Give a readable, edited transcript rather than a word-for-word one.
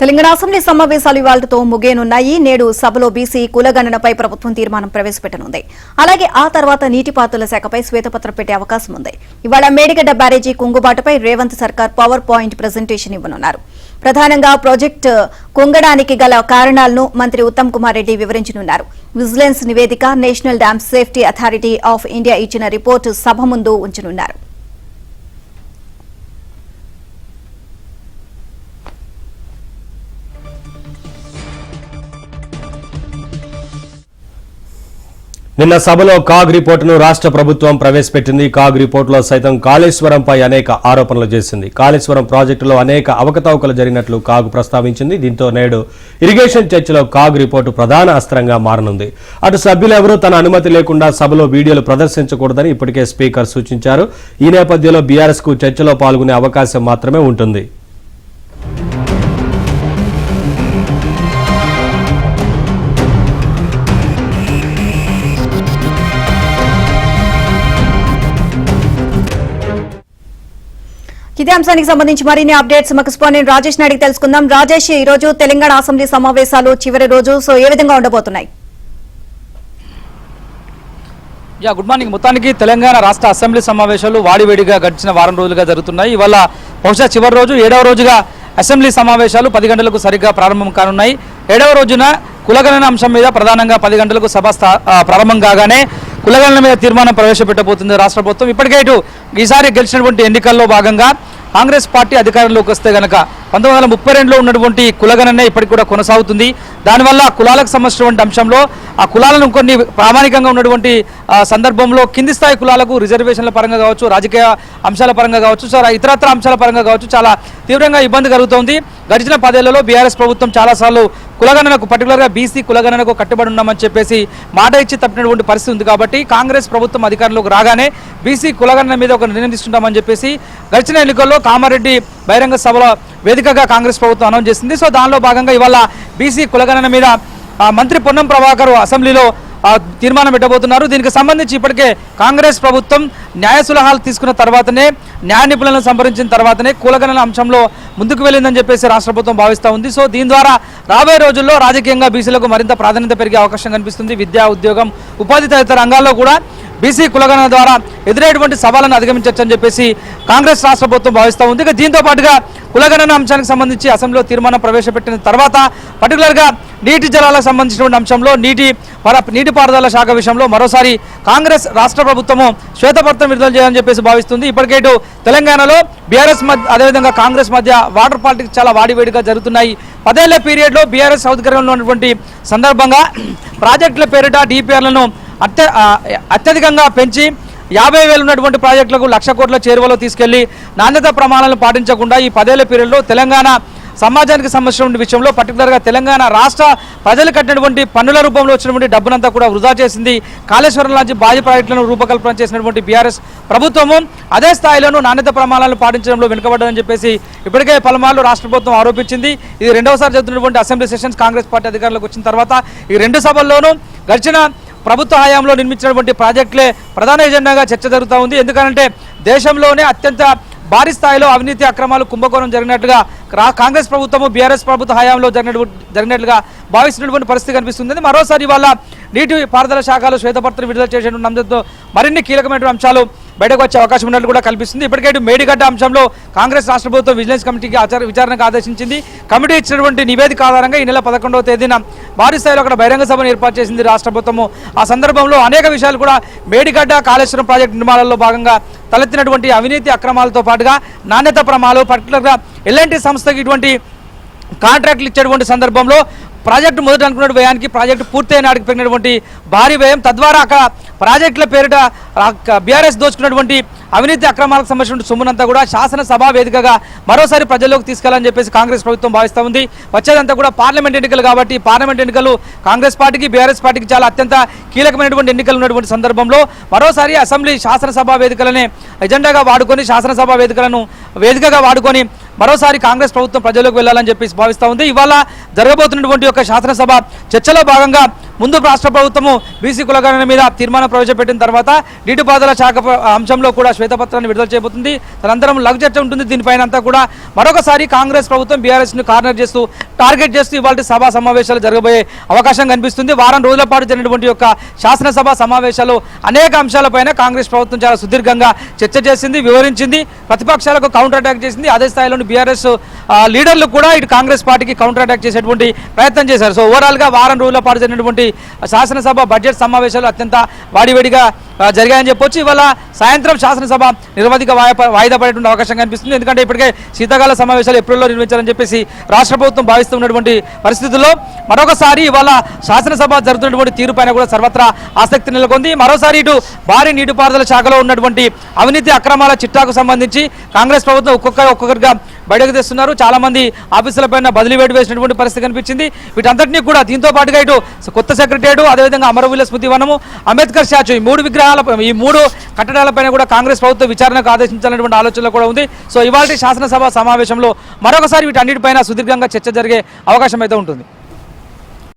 Telangana assembly సమావేశాలు ఇవాళతో ముగియనున్నాయి. నేడు సభలో బీసీ కులగణనపై ప్రభుత్వం తీర్మానం ప్రవేశపెట్టనుంది. అలాగే ఆ తర్వాత నీటిపారుదల శాఖపై శ్వేతపత్రం పెట్టే అవకాశం ఉంది. ఇవాళ మేడిగడ్డ బ్యారేజీ కుంగుబాటుపై రేవంత్ సర్కార్ పవర్ పాయింట్ ప్రజెంటేషన్ ఇవ్వనున్నారు. ప్రధానంగా ప్రాజెక్టు కుంగడానికి గల కారణాలను మంత్రి ఉత్తమ్ కుమార్ రెడ్డి వివరించనున్నారు. విజిలెన్స్ నివేదిక national dam safety authority of India ఇచ్చిన రిపోర్టు సభ ముందు ఉంచనున్నారు. నిన్న సభలో కాగ్ రిపోర్టును రాష్ట్ర ప్రభుత్వం ప్రవేశపెట్టింది. కాగ్ రిపోర్టులో సైతం కాళేశ్వరంపై అనేక ఆరోపణలు చేసింది. కాళేశ్వరం ప్రాజెక్టులో అనేక అవకతవకలు జరిగినట్లు కాగ్ ప్రస్తావించింది. దీంతో నేడు ఇరిగేషన్ చర్చలో కాగ్ రిపోర్టు ప్రధాన అస్త్రంగా మారనుంది. అటు సభ్యులెవరూ తన అనుమతి లేకుండా సభలో వీడియోలు ప్రదర్శించకూడదని ఇప్పటికే స్పీకర్ సూచించారు. ఈ నేపథ్యంలో బీఆర్ఎస్ కు చర్చలో పాల్గొనే అవకాశం మాత్రమే ఉంటుంది. ఇదే అంశానికి సంబంధించి మరిన్ని అప్డేట్స్ మాకు స్పాన్సర్ రాజేష్ నాయుడు తెలుసుకుందాం. రాజేష్, ఈ రోజు తెలంగాణ అసెంబ్లీ సమావేశాలు చివరి రోజు, సో ఏ విధంగా ఉండబోతున్నాయి? Good morning. మొత్తానికి తెలంగాణ రాష్ట్ర అసెంబ్లీ సమావేశాలు వాడివేడిగా గడిచిన వారం రోజులుగా జరుగుతున్నాయి. ఇవాళ బహుశా చివరి రోజు 7వ రోజుగా అసెంబ్లీ సమావేశాలు 10 గంటలకు సరిగ్గా ప్రారంభం కానున్నాయి. 7వ రోజున కులగణన అంశం మీద ప్రధానంగా 10 గంటలకు సభ ప్రారంభం కాగానే కులగణన మీద తీర్మానం ప్రవేశపెట్టబోతుంది రాష్ట్ర ప్రభుత్వం. ఇప్పటికే ఇటు ఈసారి గెలిచినటువంటి ఎన్నికల్లో భాగంగా కాంగ్రెస్ పార్టీ అధికారంలోకి వస్తే గనక 1932లో ఉన్నటువంటి కులగణనే ఇప్పటికి కూడా కొనసాగుతుంది. దానివల్ల కులాలకు సంబంధించినటువంటి అంశంలో ఆ కులాలను కొన్ని ప్రామాణికంగా ఉన్నటువంటి సందర్భంలో కింది స్థాయి కులాలకు రిజర్వేషన్ల పరంగా కావచ్చు, రాజకీయ అంశాల పరంగా కావచ్చు, ఇతరత్ర అంశాల పరంగా కావచ్చు చాలా తీవ్రంగా ఇబ్బంది కలుగుతోంది. గడిచిన 10 ఏళ్లలో బీఆర్ఎస్ ప్రభుత్వం చాలాసార్లు కులగణనకు పర్టికులర్గా బీసీ కులగణనకు కట్టుబడి ఉన్నామని చెప్పేసి మాట ఇచ్చి తప్పినటువంటి పరిస్థితి ఉంది. కాబట్టి కాంగ్రెస్ ప్రభుత్వం అధికారంలోకి రాగానే బీసీ కులగణన మీద ఒక నిర్ణయం తీసుకుంటామని చెప్పేసి గడిచిన ఎన్నికల్లో కామారెడ్డి బహిరంగ సభలో వేదికగా కాంగ్రెస్ ప్రభుత్వం అనౌన్స్ చేసింది. సో దానిలో భాగంగా ఇవాళ బీసీ కులగణన మీద మంత్రి పొన్నం ప్రభాకర్ అసెంబ్లీలో తీర్మానం పెట్టబోతున్నారు. దీనికి సంబంధించి ఇప్పటికే కాంగ్రెస్ ప్రభుత్వం న్యాయ సలహాలు తీసుకున్న తర్వాతనే, న్యాయ నిపుణులను సంప్రదించిన తర్వాతనే కులగణన అంశంలో ముందుకు వెళ్ళిందని చెప్పేసి రాష్ట్ర ప్రభుత్వం భావిస్తూ ఉంది. సో దీని ద్వారా రాబోయే రోజుల్లో రాజకీయంగా బీసీలకు మరింత ప్రాధాన్యత పెరిగే అవకాశం కనిపిస్తుంది. విద్యా, ఉద్యోగం, ఉపాధి తదితర రంగాల్లో కూడా బీసీ కులగణన ద్వారా ఎదురైనటువంటి సవాళ్లను అధిగమించవచ్చని చెప్పేసి కాంగ్రెస్ రాష్ట్ర ప్రభుత్వం భావిస్తూ ఉంది. ఇక దీంతో పాటుగా కులగణన అంశానికి సంబంధించి అసెంబ్లీలో తీర్మానం ప్రవేశపెట్టిన తర్వాత పర్టికులర్గా నీటి జలాలకు సంబంధించినటువంటి అంశంలో నీటిపారుదల శాఖ విషయంలో మరోసారి కాంగ్రెస్ రాష్ట్ర ప్రభుత్వము శ్వేతపత్రం విడుదల చేయాలని చెప్పేసి భావిస్తుంది. ఇప్పటికే తెలంగాణలో బీఆర్ఎస్ అదేవిధంగా కాంగ్రెస్ మధ్య వాటర్ పాలిటిక్స్ చాలా వాడివేడిగా జరుగుతున్నాయి. 10 ఏళ్ల పీరియడ్లో బీఆర్ఎస్ అధికారంలో ఉన్నటువంటి సందర్భంగా ప్రాజెక్టుల పేరిట డిపిఆర్లను అత్యధికంగా పెంచి 50,000 ఉన్నటువంటి ప్రాజెక్టులకు 1,00,000 కోట్ల చేరువలో తీసుకెళ్లి నాణ్యత ప్రమాణాలను పాటించకుండా ఈ 10 ఏళ్ల పీరియడ్లో తెలంగాణ సమాజానికి సంబంధించిన విషయంలో పర్టికులర్గా తెలంగాణ రాష్ట్ర ప్రజలు కట్టినటువంటి పన్నుల రూపంలో వచ్చినటువంటి డబ్బునంతా కూడా వృధా చేసింది. కాళేశ్వరం లాంటి భారీ ప్రాజెక్టులను రూపకల్పన చేసినటువంటి బీఆర్ఎస్ ప్రభుత్వము అదే స్థాయిలోనూ నాణ్యత ప్రమాణాలను పాటించడంలో వెనుకబడ్డదని చెప్పేసి ఇప్పటికే పలుమార్లు రాష్ట్ర ప్రభుత్వం ఆరోపించింది. ఇది 2వసారి జరుగుతున్నటువంటి అసెంబ్లీ సెషన్స్ కాంగ్రెస్ పార్టీ అధికారంలోకి వచ్చిన తర్వాత ఈ 2 సభల్లోనూ గడిచిన ప్రభుత్వ హయాంలో నిర్మించినటువంటి ప్రాజెక్టులే ప్రధాన ఎజెండాగా చర్చ జరుగుతూ ఉంది. ఎందుకంటే దేశంలోనే అత్యంత భారీ స్థాయిలో అవినీతి అక్రమాలు కుంభకోణం జరిగినట్టుగా కాంగ్రెస్ ప్రభుత్వము బీఆర్ఎస్ ప్రభుత్వ హయాంలో జరిగినట్లుగా భావిస్తున్నటువంటి పరిస్థితి కనిపిస్తుంది. మరోసారి ఇవాళ నీటి పారుదల శాఖలో శ్వేతపత్రం విడుదల చేసిన అంశంతో మరిన్ని కీలకమైన అంశాలు బయటకు వచ్చే అవకాశం ఉన్నట్లు కూడా కల్పిస్తుంది. ఇప్పటికే మేడిగడ్డ అంశంలో కాంగ్రెస్ రాష్ట్ర ప్రభుత్వం విజిలెన్స్ కమిటీకి విచారణకు ఆదేశించింది. కమిటీ ఇచ్చినటువంటి నివేదిక ఆధారంగా ఈ నెల 11వ తేదీన భారీ స్థాయిలో అక్కడ బహిరంగ సభను ఏర్పాటు చేసింది రాష్ట్ర ప్రభుత్వము. ఆ సందర్భంలో అనేక విషయాలు కూడా మేడిగడ్డ కాళేశ్వరం ప్రాజెక్టు నిర్మాణంలో భాగంగా తలెత్తినటువంటి అవినీతి అక్రమాలతో పాటుగా నాణ్యత ప్రమాణాలు, పర్టికులర్గా ఎల్ఎన్టీ సంస్థకి ఇటువంటి కాంట్రాక్టులు ఇచ్చేటువంటి సందర్భంలో ప్రాజెక్టు మొదట అనుకున్న వ్యయానికి ప్రాజెక్టు పూర్తయిన నాటికి పెరిగినటువంటి భారీ వ్యయం, తద్వారా అక్కడ ప్రాజెక్టుల పేరిట బీఆర్ఎస్ దోచుకున్నటువంటి అవినీతి అక్రమాలకు సంబంధించిన సొమ్మునంతా కూడా శాసనసభ వేదికగా మరోసారి ప్రజల్లోకి తీసుకెళ్లాలని చెప్పేసి కాంగ్రెస్ ప్రభుత్వం భావిస్తూ ఉంది. వచ్చేదంతా కూడా పార్లమెంట్ ఎన్నికలు కాబట్టి పార్లమెంట్ ఎన్నికలు కాంగ్రెస్ పార్టీకి బీఆర్ఎస్ పార్టీకి చాలా అత్యంత కీలకమైనటువంటి ఎన్నికలు ఉన్నటువంటి సందర్భంలో మరోసారి అసెంబ్లీ శాసనసభ వేదికలనే ఎజెండాగా వాడుకొని శాసనసభ వేదికలను వేదికగా వాడుకొని మరోసారి కాంగ్రెస్ ప్రభుత్వం ప్రజల్లోకి వెళ్లాలని చెప్పేసి భావిస్తూ ఉంది. ఇవాళ జరగబోతున్నటువంటి ఒక శాసనసభ చర్చలో భాగంగా ముందు రాష్ట్ర ప్రభుత్వము బీసీ కులగణన మీద తీర్మానం ప్రవేశపెట్టిన తర్వాత నీటిపారుదల శాఖ అంశంలో కూడా శ్వేతపత్రాన్ని విడుదల చేయబోతుంది. తదనంతరం లఘు చర్చ ఉంటుంది. దీనిపైన అంతా కూడా మరొకసారి కాంగ్రెస్ ప్రభుత్వం బీఆర్ఎస్ ను కార్నర్ చేస్తూ టార్గెట్ చేస్తూ ఇవాళ సభా సమావేశాలు జరగబోయే అవకాశం కనిపిస్తుంది. వారం రోజుల పాటు జరిగినటువంటి యొక్క శాసనసభ సమావేశాలు అనేక అంశాలపైన కాంగ్రెస్ ప్రభుత్వం చాలా సుదీర్ఘంగా చర్చ చేసింది, వివరించింది, ప్రతిపక్షాలకు కౌంటర్ అటాక్ చేసింది. అదే స్థాయిలోని బీఆర్ఎస్ లీడర్లు కూడా ఇటు కాంగ్రెస్ పార్టీకి కౌంటర్ అటాక్ చేసేటువంటి ప్రయత్నం చేశారు. సో ఓవరాల్ గా వారం రోజుల పాటు జరిగినటువంటి శాసనసభ బడ్జెట్ సమావేశాలు అత్యంత వాడివేడిగా జరిగాయని చెప్పొచ్చు. ఇవాళ సాయంత్రం శాసనసభ నిరవధిక వాయిదా పడేటువంటి అవకాశం కనిపిస్తుంది. ఎందుకంటే ఇప్పటికే శీతాకాల సమావేశాలు ఏప్రిల్లో నిర్వహించాలని చెప్పేసి రాష్ట్ర ప్రభుత్వం భావిస్తున్నటువంటి పరిస్థితుల్లో మరొకసారి ఇవాళ శాసనసభ జరుగుతున్నటువంటి తీరుపైన కూడా సర్వత్రా ఆసక్తి నెలకొంది. మరోసారి ఇటు భారీ నీటిపారుదల శాఖలో ఉన్నటువంటి అవినీతి అక్రమాల చిట్టాకు సంబంధించి కాంగ్రెస్ ప్రభుత్వం ఒక్కొక్కరిగా బయటకు తెస్తున్నారు. చాలా మంది ఆఫీసులపైన బదిలీ వేటు వేసినటువంటి పరిస్థితి కనిపించింది. వీటంతటినీ కూడా దీంతో పాటుగా ఇటు కొత్త సెక్రటరియట్, అదేవిధంగా అమరవీరుల స్మృతి వనము, అంబేద్కర్ స్టాచ్యూ, ఈ మూడు కట్టడాలపైన కూడా కాంగ్రెస్ ప్రభుత్వం విచారణకు ఆదేశించాలనేటువంటి ఆలోచనలో కూడా ఉంది. సో ఇవాళ శాసనసభ సమావేశంలో మరొకసారి వీటన్నిటిపైన సుదీర్ఘంగా చర్చ జరిగే అవకాశం అయితే ఉంటుంది.